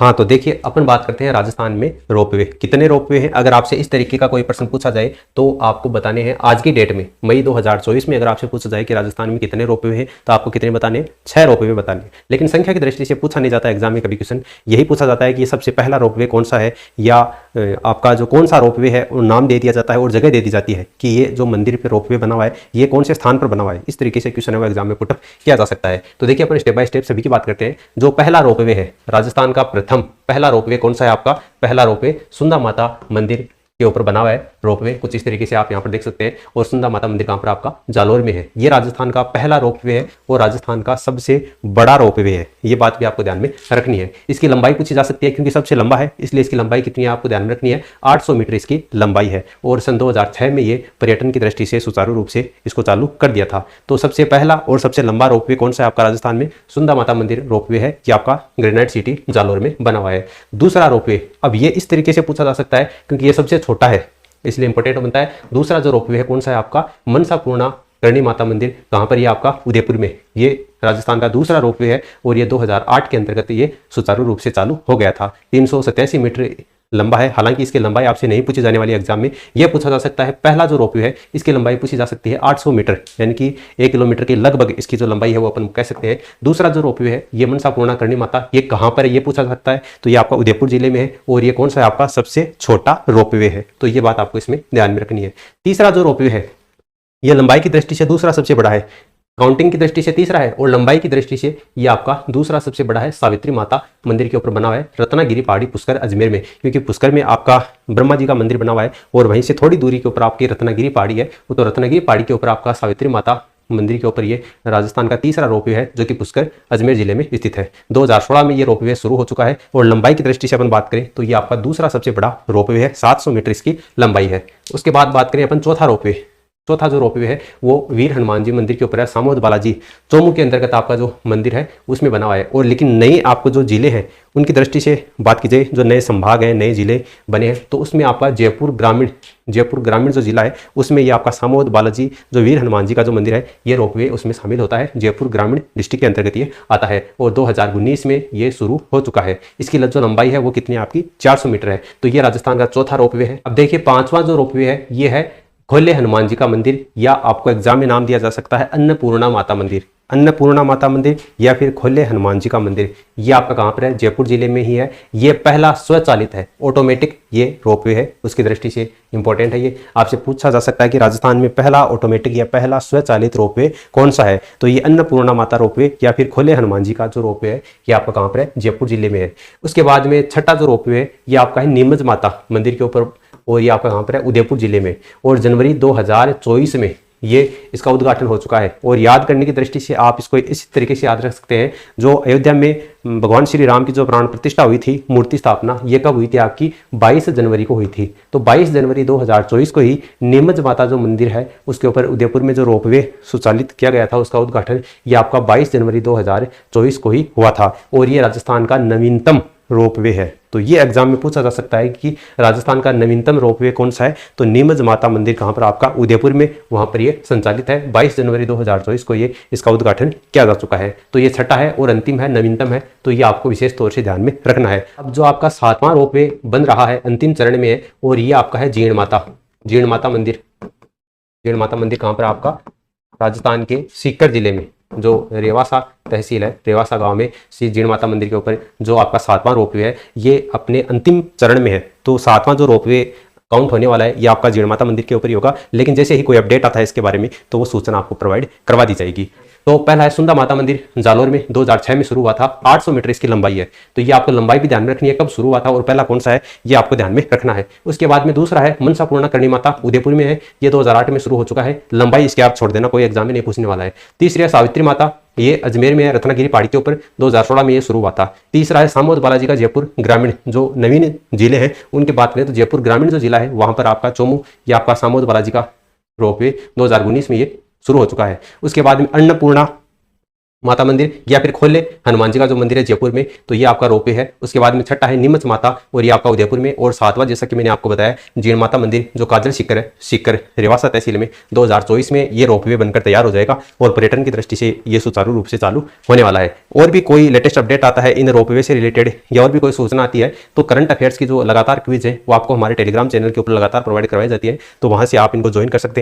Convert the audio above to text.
हाँ, तो देखिए अपन बात करते हैं राजस्थान में रोपवे कितने रोपवे हैं। अगर आपसे इस तरीके का कोई प्रश्न पूछा जाए तो आपको बताने हैं आज की डेट में मई 2024 में। अगर आपसे पूछा जाए कि राजस्थान में कितने रोपवे हैं तो आपको कितने बताने हैं? 6 रोपवे बताने। लेकिन संख्या की दृष्टि से पूछा नहीं जाता एग्जाम में कभी क्वेश्चन, यही पूछा जाता है कि सबसे पहला रोपवे कौन सा है, या आपका जो कौन सा रोपवे है वो नाम दे दिया जाता है और जगह दे दी जाती है कि ये जो मंदिर पे रोपवे बना हुआ है ये कौन से स्थान पर बना हुआ है। इस तरीके से क्वेश्चन है वो एग्जाम में पुटअप किया जा सकता है। तो देखिए अपन स्टेप बाय स्टेप सभी की बात करते हैं। जो पहला रोपवे है राजस्थान का प्रथम पहला रोपवे कौन सा है आपका? पहला रोपवे सुंदा माता मंदिर के ऊपर बना हुआ है रोपवे, कुछ इस तरीके से आप यहाँ पर देख सकते हैं। और सुंदा माता मंदिर कहाँ पर? आपका जालोर में है। ये राजस्थान का पहला रोपवे है और राजस्थान का सबसे बड़ा रोपवे है। ये बात भी आपको ध्यान में रखनी है। इसकी लंबाई पूछी जा सकती है क्योंकि सबसे लंबा है, इसलिए इसकी लंबाई कितनी है आपको ध्यान में रखनी है। 800 मीटर इसकी लंबाई है और सन 2006 में ये पर्यटन की दृष्टि से सुचारू रूप से इसको चालू कर दिया था। तो सबसे पहला और सबसे लंबा रोपवे कौन सा है आपका राजस्थान में? सुंदा माता मंदिर रोपवे है, ये आपका ग्रेनाइट सिटी जालोर में बना हुआ है। दूसरा रोपवे, अब ये इस तरीके से पूछा जा सकता है क्योंकि ये सबसे छोटा है इसलिए इंपॉर्टेंट बनता है। दूसरा जो रोपवे है कौन सा है आपका? मनसा पूर्णा करणी माता मंदिर, कहाँ पर? ये आपका उदयपुर में। ये राजस्थान का दूसरा रोपवे है और ये 2008 के अंतर्गत ये सुचारू रूप से चालू हो गया था। 387 मीटर लंबा है। हालांकि इसकी लंबाई आपसे नहीं पूछी जाने वाली एग्जाम में, यह पूछा जा सकता है। पहला जो रोपवे है इसकी लंबाई पूछी जा सकती है 800 मीटर, यानी कि 1 किलोमीटर के लगभग इसकी जो लंबाई है वो अपन कह सकते हैं। दूसरा जो रोपवे है ये मनसा पूर्णा करणी माता, ये कहाँ पर है ये पूछा जा सकता है। तो ये आपका उदयपुर जिले में है और ये कौन सा है आपका? सबसे छोटा रोपवे है। तो ये बात आपको इसमें ध्यान में रखनी है। तीसरा जो रोपवे है यह लंबाई की दृष्टि से दूसरा सबसे बड़ा है, काउंटिंग की दृष्टि से तीसरा है और लंबाई की दृष्टि से ये आपका दूसरा सबसे बड़ा है। सावित्री माता मंदिर के ऊपर बना हुआ है रत्नागिरी पहाड़ी पुष्कर अजमेर में, क्योंकि पुष्कर में आपका ब्रह्मा जी का मंदिर बना हुआ है और वहीं से थोड़ी दूरी के ऊपर आपकी रत्नागिरी पहाड़ी है। वो तो रत्नागिरी पहाड़ी के ऊपर आपका सावित्री माता मंदिर के ऊपर ये राजस्थान का तीसरा रोपवे है जो कि पुष्कर अजमेर जिले में स्थित है। 2016 में ये रोपवे शुरू हो चुका है और लंबाई की दृष्टि से अपन बात करें तो ये आपका दूसरा सबसे बड़ा रोपवे है, 700 मीटर इसकी लंबाई है। उसके बाद बात करें अपन चौथा रोपवे। चौथा जो रोपवे है वो वीर हनुमान जी मंदिर के ऊपर है, सामोद बालाजी चौमू के अंतर्गत आपका जो मंदिर है उसमें बना हुआ है। और लेकिन नए आपको जो जिले हैं उनकी दृष्टि से बात की जाए, जो नए संभाग हैं नए जिले बने हैं, तो उसमें आपका जयपुर ग्रामीण जो जिला है उसमें ये आपका सामोद बालाजी जो वीर हनुमान जी का जो मंदिर है ये रोपवे उसमें शामिल होता है। जयपुर ग्रामीण डिस्ट्रिक्ट के अंतर्गत ये आता है और 2019 में ये शुरू हो चुका है। इसकी जो लंबाई है वो कितनी आपकी? 400 मीटर है। तो ये राजस्थान का चौथा रोपवे है। अब देखिए पांचवा जो रोपवे है ये है खोले हनुमान जी का मंदिर, या आपको एग्जाम में नाम दिया जा सकता है अन्नपूर्णा माता मंदिर। अन्नपूर्णा माता मंदिर या फिर खोले हनुमान जी का मंदिर, ये आपका कहाँ पर है? जयपुर जिले में ही है। ये पहला स्वचालित है, ऑटोमेटिक ये रोपवे है, उसकी दृष्टि से इंपॉर्टेंट है। ये आपसे पूछा जा सकता है कि राजस्थान में पहला ऑटोमेटिक या पहला स्वचालित रोपवे कौन सा है? तो ये अन्नपूर्णा माता रोपवे या फिर खोले हनुमान जी का जो रोपवे है ये आपका कहाँ पर है? जयपुर जिले में है। उसके बाद में छठा जो रोपवे है ये आपका है नीमच माता मंदिर के ऊपर और ये आपका कहाँ पर है? उदयपुर जिले में। और जनवरी 2024 में ये इसका उद्घाटन हो चुका है। और याद करने की दृष्टि से आप इसको इस तरीके से याद रख सकते हैं, जो अयोध्या में भगवान श्री राम की जो प्राण प्रतिष्ठा हुई थी, मूर्ति स्थापना, ये कब हुई थी आपकी? 22 जनवरी को हुई थी। तो 22 जनवरी 2024 को ही नीमच माता जो मंदिर है उसके ऊपर उदयपुर में जो रोपवे सुचालित किया गया था उसका उद्घाटन ये आपका 22 जनवरी 2024 को ही हुआ था। और ये राजस्थान का नवीनतम रोपवे है। तो ये एग्जाम में पूछा जा सकता है कि राजस्थान का नवीनतम रोपवे कौन सा है? तो नीमच माता मंदिर कहाँ पर? आपका उदयपुर में, वहाँ पर ये संचालित है। 22 जनवरी 2024 को ये इसका उद्घाटन किया जा चुका है। तो ये छठा है और अंतिम है, नवीनतम है, तो ये आपको विशेष तौर से ध्यान में रखना है। अब जो आपका 7वां रोपवे बन रहा है अंतिम चरण में है और ये आपका है जीण माता मंदिर। जीण माता मंदिर कहाँ पर? आपका राजस्थान के सीकर जिले में, जो रेवासा तहसील है, रेवासा गांव में श्री जीण माता मंदिर के ऊपर जो आपका 7वां रोपवे है ये अपने अंतिम चरण में है। तो 7वां जो रोपवे काउंट होने वाला है ये आपका जीण माता मंदिर के ऊपर ही होगा, लेकिन जैसे ही कोई अपडेट आता है इसके बारे में तो वो सूचना आपको प्रोवाइड करवा दी जाएगी। तो पहला है सुंदा माता मंदिर जालोर में, 2006 में शुरू हुआ था, 800 मीटर इसकी लंबाई है। तो ये आपको लंबाई भी ध्यान में रखनी है, कब शुरू हुआ था और पहला कौन सा है ये आपको ध्यान में रखना है। उसके बाद में दूसरा है मनसा पूर्णा करणी माता, उदयपुर में है, ये 2008 में शुरू हो चुका है। लंबाई इसके आप छोड़ देना, कोई एग्जाम में नहीं पूछने वाला है। तीसरी है सावित्री माता, ये अजमेर में है, रत्नागिरी पहाड़ी के ऊपर, 2016 में ये शुरू हुआ था। तीसरा है सामोद बालाजी का जयपुर ग्रामीण, जो नवीन जिले हैं उनकी बात करें तो जयपुर ग्रामीण जो जिला है वहां पर आपका चौमू या आपका सामोद बालाजी का रोपवे 2019 में ये शुरू हो चुका है। उसके बाद में अन्नपूर्णा माता मंदिर, या फिर खोले हनुमान जी का जो मंदिर है जयपुर में, तो ये आपका रोपवे है। उसके बाद में छठा है नीमच माता, और ये आपका उदयपुर में। और सातवां जैसा कि मैंने आपको बताया जीण माता मंदिर जो काजल सीकर है, सीकर रेवासा तहसील में 2024 में ये रोपवे बनकर तैयार हो जाएगा और पर्यटन की दृष्टि से ये सुचारू रूप से चालू होने वाला है। और भी कोई लेटेस्ट अपडेट आता है इन रोपवे से रिलेटेड या और भी कोई सूचना आती है तो करंट अफेयर्स की जो लगातार क्विज है वो आपको हमारे टेलीग्राम चैनल के ऊपर लगातार प्रोवाइड करवाई जाती है, तो वहां से आप इनको ज्वाइन कर सकते हैं।